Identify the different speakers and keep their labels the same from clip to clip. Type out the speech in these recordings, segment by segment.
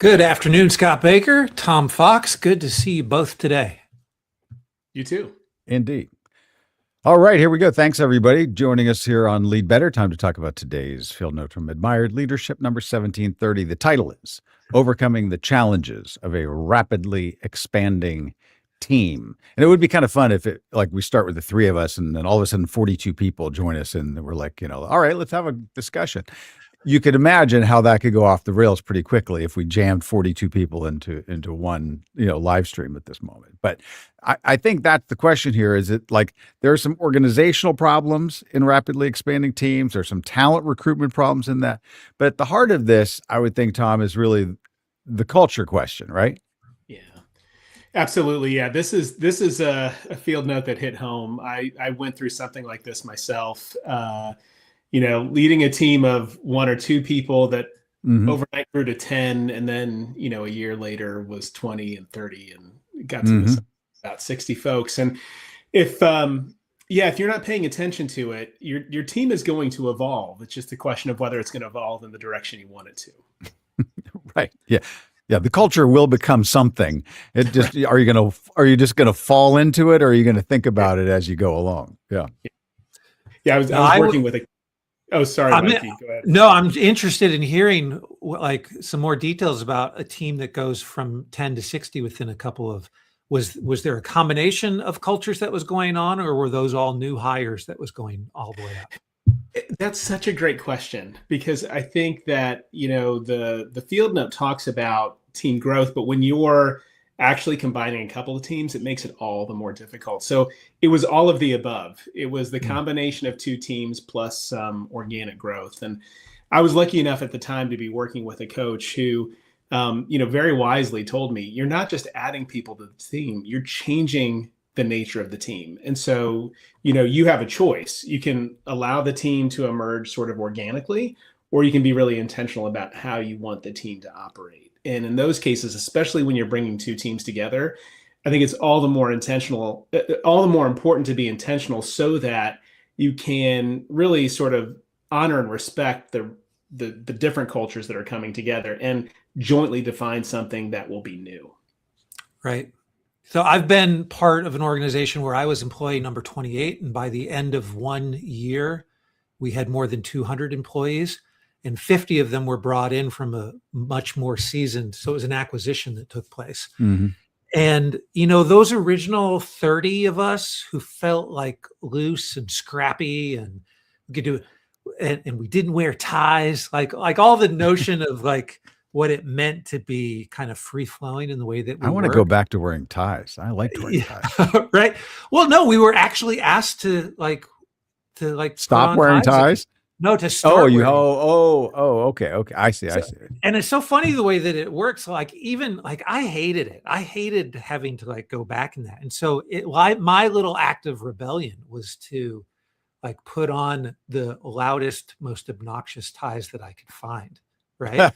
Speaker 1: Good afternoon, Scott Baker, Tom Fox. Good to see you both today.
Speaker 2: You too.
Speaker 3: Indeed. All right, here we go. Thanks, everybody, joining us here on Lead Better. Time to talk about today's field note from Admired Leadership number 1730. The title is Overcoming the Challenges of a Rapidly Expanding Team. And it would be kind of fun if we start with the three of us and then all of a sudden 42 people join us and we're like, all right, let's have a discussion. You could imagine how that could go off the rails pretty quickly if we jammed 42 people into one, live stream at this moment. But I think that's the question here. Is it like there are some organizational problems in rapidly expanding teams? There's some talent recruitment problems in that. But at the heart of this, I would think, Tom, is really the culture question, right?
Speaker 2: Yeah, absolutely. Yeah, this is a field note that hit home. I went through something like this myself. Leading a team of one or two people that overnight grew to 10, and then, a year later was 20 and 30 and got to about 60 folks. And if you're not paying attention to it, your team is going to evolve. It's just a question of whether it's going to evolve in the direction you want it to.
Speaker 3: Right. Yeah. Yeah. The culture will become something. It just, are you just going to fall into it, or are you going to think about it as you go along? Yeah.
Speaker 2: Yeah. I was working with a Oh, sorry, Mikey. Go ahead.
Speaker 1: No, I'm interested in hearing some more details about a team that goes from 10 to 60 within a couple of. Was there a combination of cultures that was going on, or were those all new hires that was going all the way up?
Speaker 2: That's such a great question, because I think that the field note talks about team growth, but when you're actually combining a couple of teams, it makes it all the more difficult. So it was all of the above. It was the combination of two teams plus some organic growth. And I was lucky enough at the time to be working with a coach who, very wisely told me, you're not just adding people to the team, you're changing the nature of the team. And so, you have a choice. You can allow the team to emerge sort of organically, or you can be really intentional about how you want the team to operate. And in those cases, especially when you're bringing two teams together, I think it's all the more important to be intentional so that you can really sort of honor and respect the different cultures that are coming together and jointly define something that will be new.
Speaker 1: Right. So I've been part of an organization where I was employee number 28, and by the end of 1 year, we had more than 200 employees. And 50 of them were brought in from a much more seasoned. So it was an acquisition that took place. Mm-hmm. And, those original 30 of us who felt like loose and scrappy and we could do it, and we didn't wear ties, like all the notion of what it meant to be kind of free flowing in the way that we
Speaker 3: I want to go back to wearing ties. I liked wearing ties.
Speaker 1: Right. Well, no, we were actually asked to
Speaker 3: stop wearing ties.
Speaker 1: No, to start.
Speaker 3: Okay. I see.
Speaker 1: And it's so funny the way that it works. I hated it. I hated having to go back in that. And so my little act of rebellion was to put on the loudest, most obnoxious ties that I could find. Right.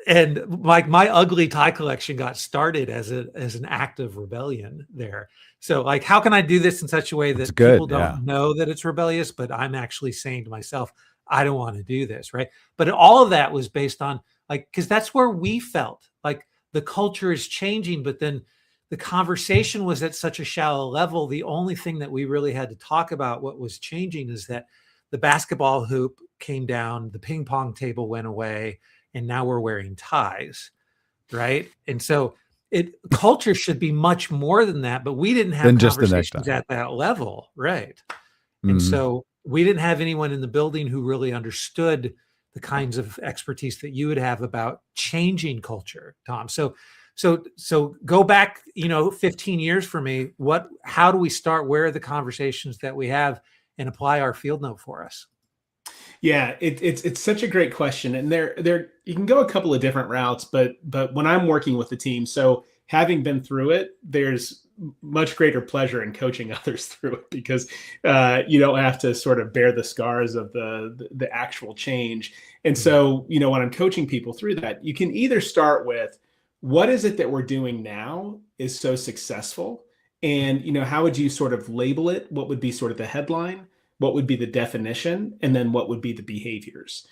Speaker 1: And my ugly tie collection got started as an act of rebellion there. So how can I do this in such a way that people don't know that it's rebellious, but I'm actually saying to myself, I don't want to do this. Right. But all of that was based on because that's where we felt the culture is changing, but then the conversation was at such a shallow level. The only thing that we really had to talk about what was changing is that the basketball hoop came down, the ping pong table went away, and now we're wearing ties, right? And so culture should be much more than that, but we didn't have conversations at that level, right? Mm-hmm. And so we didn't have anyone in the building who really understood the kinds of expertise that you would have about changing culture, Tom. So go back, 15 years for me. How do we start? Where are the conversations that we have, and apply our field note for us?
Speaker 2: Yeah, it's such a great question, and there you can go a couple of different routes, but when I'm working with the team, so having been through it, there's much greater pleasure in coaching others through it because you don't have to sort of bear the scars of the actual change. And so, when I'm coaching people through that, you can either start with what is it that we're doing now is so successful, and how would you sort of label it? What would be sort of the headline? What would be the definition? And then what would be the behaviors?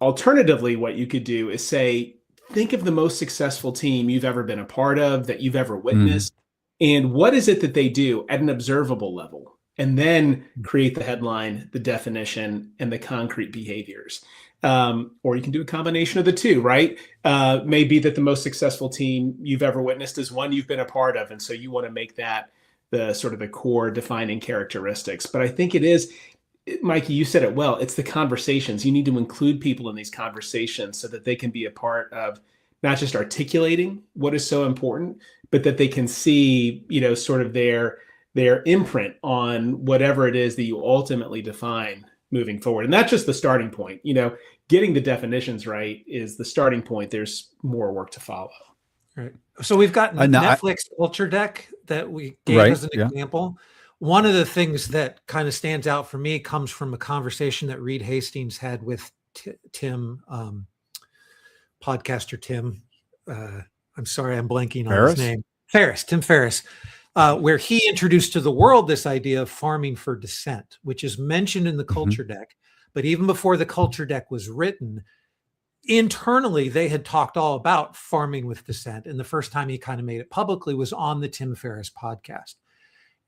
Speaker 2: Alternatively, what you could do is say, think of the most successful team you've ever been a part of, that you've ever
Speaker 3: Mhm.
Speaker 2: witnessed, and what is it that they do at an observable level? And then create the headline, the definition, and the concrete behaviors. Or you can do a combination of the two, right? Maybe that the most successful team you've ever witnessed is one you've been a part of. And so you want to make that the sort of the core defining characteristics. But I think it is, Mikey, you said it well. It's the conversations. You need to include people in these conversations so that they can be a part of not just articulating what is so important, but that they can see, sort of their imprint on whatever it is that you ultimately define moving forward. And that's just the starting point. Getting the definitions right is the starting point. There's more work to follow.
Speaker 1: Right. So we've got Netflix culture deck that we gave as an example. One of the things that kind of stands out for me comes from a conversation that Reed Hastings had with Tim, podcaster Tim. I'm sorry, I'm blanking on his name. Tim Ferriss, where he introduced to the world this idea of farming for dissent, which is mentioned in the culture deck. But even before the culture deck was written, internally, they had talked all about farming with dissent. And the first time he kind of made it publicly was on the Tim Ferriss podcast.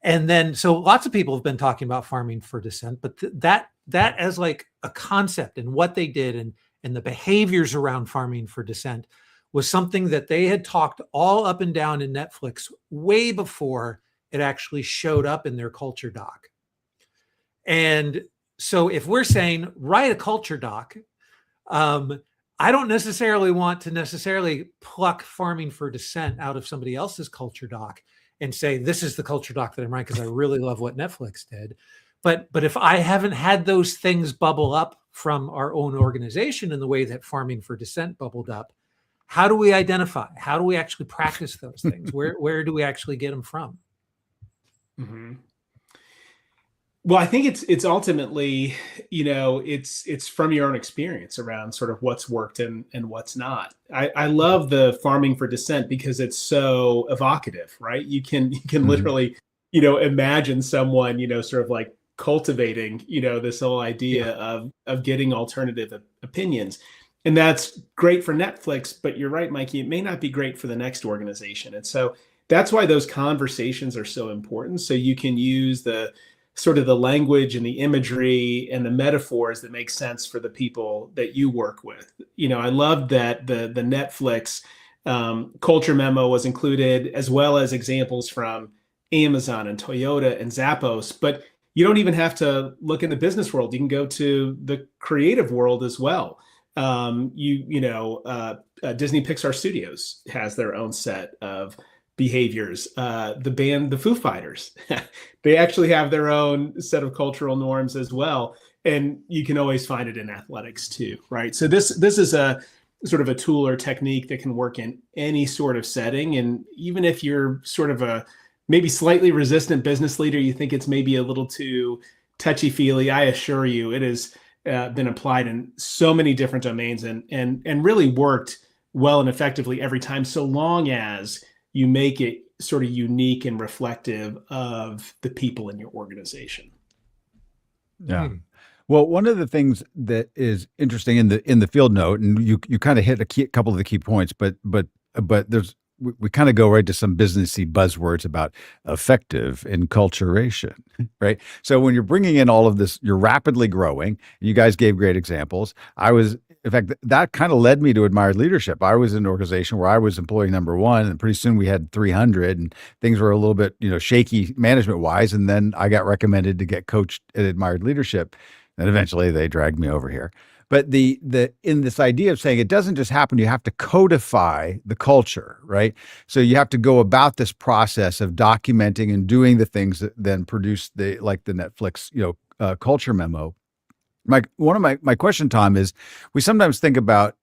Speaker 1: And then, so lots of people have been talking about farming for dissent, but that as like a concept and what they did and the behaviors around farming for dissent was something that they had talked all up and down in Netflix way before it actually showed up in their culture doc. And so if we're saying, write a culture doc, I don't necessarily want to pluck farming for dissent out of somebody else's culture doc and say, this is the culture doc that I'm writing because I really love what Netflix did. But if I haven't had those things bubble up from our own organization in the way that farming for dissent bubbled up, how do we identify? How do we actually practice those things? Where do we actually get them from?
Speaker 2: Mm-hmm. Well, I think it's ultimately, it's from your own experience around sort of what's worked and what's not. I love the farming for dissent because it's so evocative, right? You can literally, imagine someone, sort of like cultivating, this whole idea of getting alternative opinions. And that's great for Netflix, but you're right, Mikey, it may not be great for the next organization. And so that's why those conversations are so important. So you can use the sort of the language and the imagery and the metaphors that make sense for the people that you work with. I loved that the Netflix culture memo was included, as well as examples from Amazon and Toyota and Zappos. But you don't even have to look in the business world. You can go to the creative world as well. Disney Pixar Studios has their own set of behaviors. The band, the Foo Fighters, they actually have their own set of cultural norms as well. And you can always find it in athletics too, right? So this is a sort of a tool or technique that can work in any sort of setting. And even if you're sort of a maybe slightly resistant business leader, you think it's maybe a little too touchy-feely, I assure you it has been applied in so many different domains and really worked well and effectively every time, so long as you make it sort of unique and reflective of the people in your organization.
Speaker 3: Yeah. Well, one of the things that is interesting in the field note, and you kind of hit a couple of the key points, but there's we kind of go right to some businessy buzzwords about effective enculturation, right? So when you're bringing in all of this, you're rapidly growing. You guys gave great examples. In fact, that kind of led me to Admired Leadership. I was in an organization where I was employee number one, and pretty soon we had 300, and things were a little bit, shaky management-wise. And then I got recommended to get coached at Admired Leadership, and eventually they dragged me over here. But in this idea of saying it doesn't just happen, you have to codify the culture, right? So you have to go about this process of documenting and doing the things that then produce the Netflix, culture memo. One of my question, Tom, is we sometimes think about,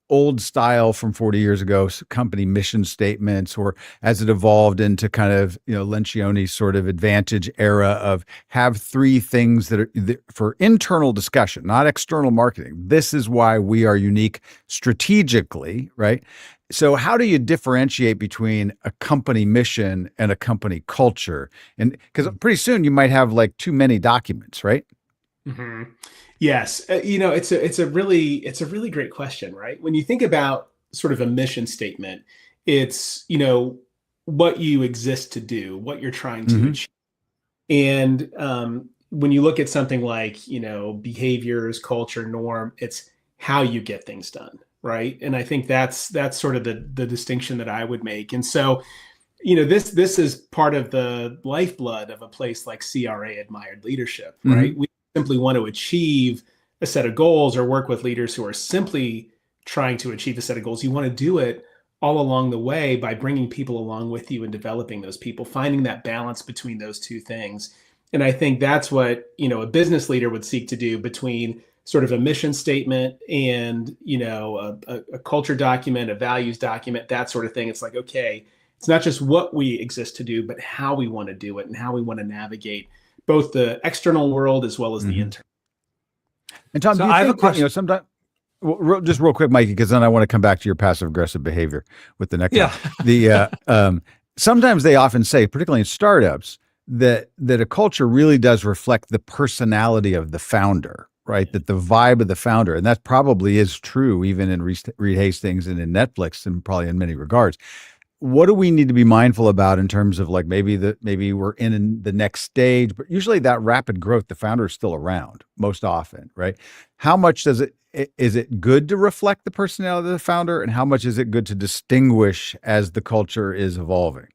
Speaker 3: old style from 40 years ago, company mission statements, or as it evolved into kind of, Lencioni's sort of advantage era of have three things that are for internal discussion, not external marketing. This is why we are unique strategically, right? So how do you differentiate between a company mission and a company culture? And because pretty soon you might have like too many documents, right?
Speaker 2: Mm-hmm. Yes. It's a really great question, right? When you think about sort of a mission statement. It's, what you exist to do, what you're trying to achieve. And when you look at something like, behaviors, culture, norm, it's how you get things done, right? And I think that's sort of the distinction that I would make. And so, this is part of the lifeblood of a place like CRA Admired Leadership, right? We simply want to achieve a set of goals or work with leaders who are simply trying to achieve a set of goals. You want to do it all along the way by bringing people along with you and developing those people, finding that balance between those two things. And I think that's what, a business leader would seek to do between sort of a mission statement and, a culture document, a values document, that sort of thing. It's like, okay, it's not just what we exist to do, but how we want to do it and how we want to navigate both the external world as well as the internal.
Speaker 3: And Tom,
Speaker 1: So
Speaker 3: do you
Speaker 1: I have
Speaker 3: think
Speaker 1: a question.
Speaker 3: sometimes, just real quick, Mikey, because then I want to come back to your passive aggressive behavior with the next one. Sometimes they often say, particularly in startups, that a culture really does reflect the personality of the founder, right? That the vibe of the founder, and that probably is true even in Reed Hastings and in Netflix, and probably in many regards. What do we need to be mindful about in terms of like maybe we're in the next stage, but usually that rapid growth, the founder is still around most often, right? How much is it good to reflect the personality of the founder, and how much is it good to distinguish as the culture is evolving?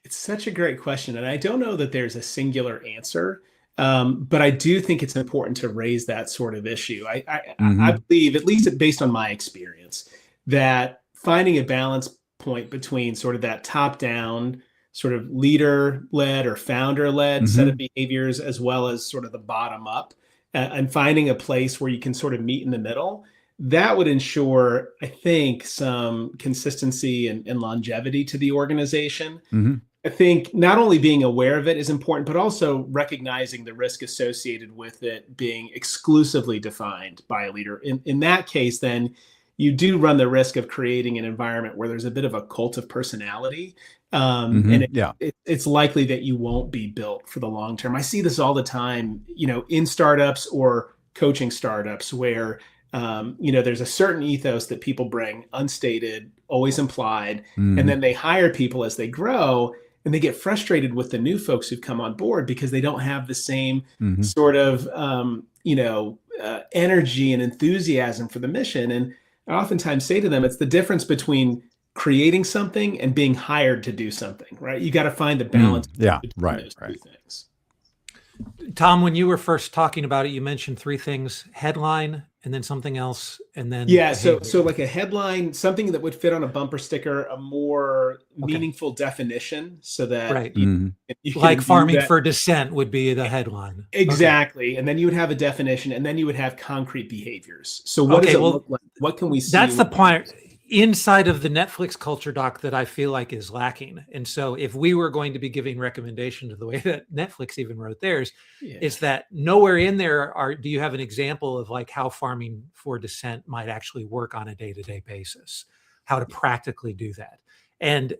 Speaker 2: It's such a great question. And I don't know that there's a singular answer, but I do think it's important to raise that sort of issue. I believe, at least based on my experience, that finding a balance point between sort of that top-down sort of leader-led or founder-led set of behaviors, as well as sort of the bottom-up, and finding a place where you can sort of meet in the middle, that would ensure, I think, some consistency and longevity to the organization. I think not only being aware of it is important, but also recognizing the risk associated with it being exclusively defined by a leader. In that case, then you do run the risk of creating an environment where there's a bit of a cult of personality. And it's likely that you won't be built for the long term. I see this all the time, in startups or coaching startups where, there's a certain ethos that people bring, unstated, always implied, and then they hire people as they grow, and they get frustrated with the new folks who've come on board because they don't have the same sort of, energy and enthusiasm for the mission. And I oftentimes say to them, it's the difference between creating something and being hired to do something, right? You got to find the balance between those two things.
Speaker 1: Tom, when you were first talking about it, you mentioned three things: headline, and then something else, and then
Speaker 2: so like a headline, something that would fit on a bumper sticker, a more meaningful definition, so that you
Speaker 1: like farming for dissent would be the headline.
Speaker 2: Exactly. And then you would have a definition, and then you would have concrete behaviors. So what does it look like? What can we see?
Speaker 1: That's the point inside of the Netflix culture doc that I feel like is lacking. And so if we were going to be giving recommendations the way that Netflix even wrote theirs, is that nowhere in there do you have an example of like how farming for dissent might actually work on a day-to-day basis, how to practically do that. And,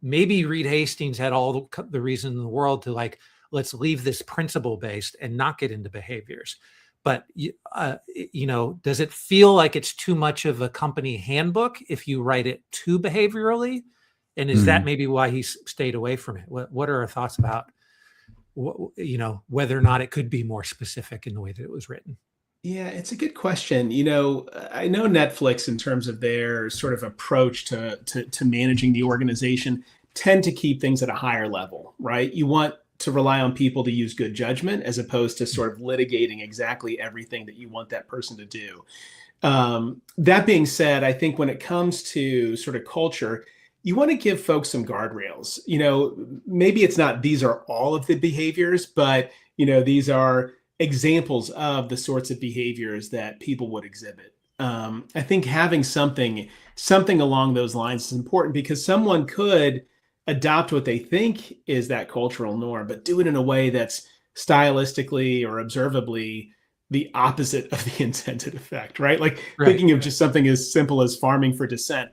Speaker 1: maybe Reed Hastings had all the reason in the world to like, let's leave this principle based and not get into behaviors. But, does it feel like it's too much of a company handbook if you write it too behaviorally? And is that maybe why he stayed away from it? What are our thoughts about, whether or not it could be more specific in the way that it was written?
Speaker 2: Yeah, it's a good question. I know Netflix, in terms of their sort of approach to managing the organization, tend to keep things at a higher level, right? You want to rely on people to use good judgment as opposed to sort of litigating exactly everything that you want that person to do. That being said, I think when it comes to sort of culture, you want to give folks some guardrails. Maybe it's not these are all of the behaviors, but these are examples of the sorts of behaviors that people would exhibit. I think having something along those lines is important, because someone could adopt what they think is that cultural norm, but do it in a way that's stylistically or observably the opposite of the intended effect, right? Like thinking of just something as simple as farming for dissent.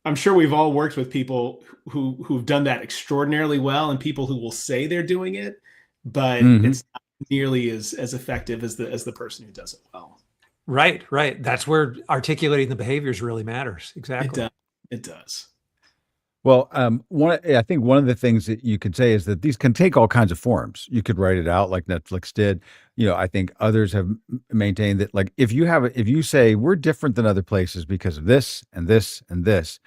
Speaker 2: I'm sure we've all worked with people who've done that extraordinarily well, and people who will say they're doing it, but it's not nearly as effective as the person who does it well.
Speaker 1: Right. That's where articulating the behaviors really matters. Exactly.
Speaker 2: It does.
Speaker 3: Well, I think one of the things that you could say is that these can take all kinds of forms. You could write it out like Netflix did. I think others have maintained that, like, if you say we're different than other places because of this and this and this,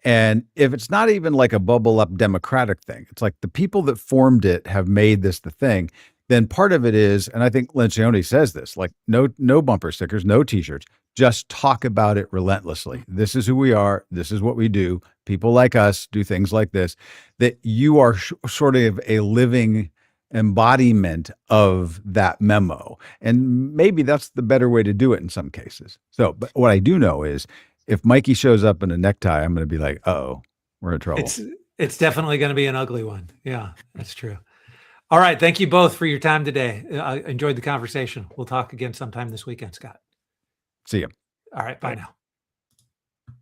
Speaker 3: and if it's not even like a bubble up democratic thing, it's like the people that formed it have made this the thing. Then part of it is, and I think Lencioni says this, like no bumper stickers, no t-shirts, just talk about it relentlessly. This is who we are. This is what we do. People like us do things like this, that you are sort of a living embodiment of that memo. And maybe that's the better way to do it in some cases. So, but what I do know is if Mikey shows up in a necktie, I'm going to be like, uh-oh, we're in trouble.
Speaker 1: It's definitely going to be an ugly one. Yeah, that's true. All right. Thank you both for your time today. I enjoyed the conversation. We'll talk again sometime this weekend, Scott.
Speaker 3: See you.
Speaker 1: All right. Bye now.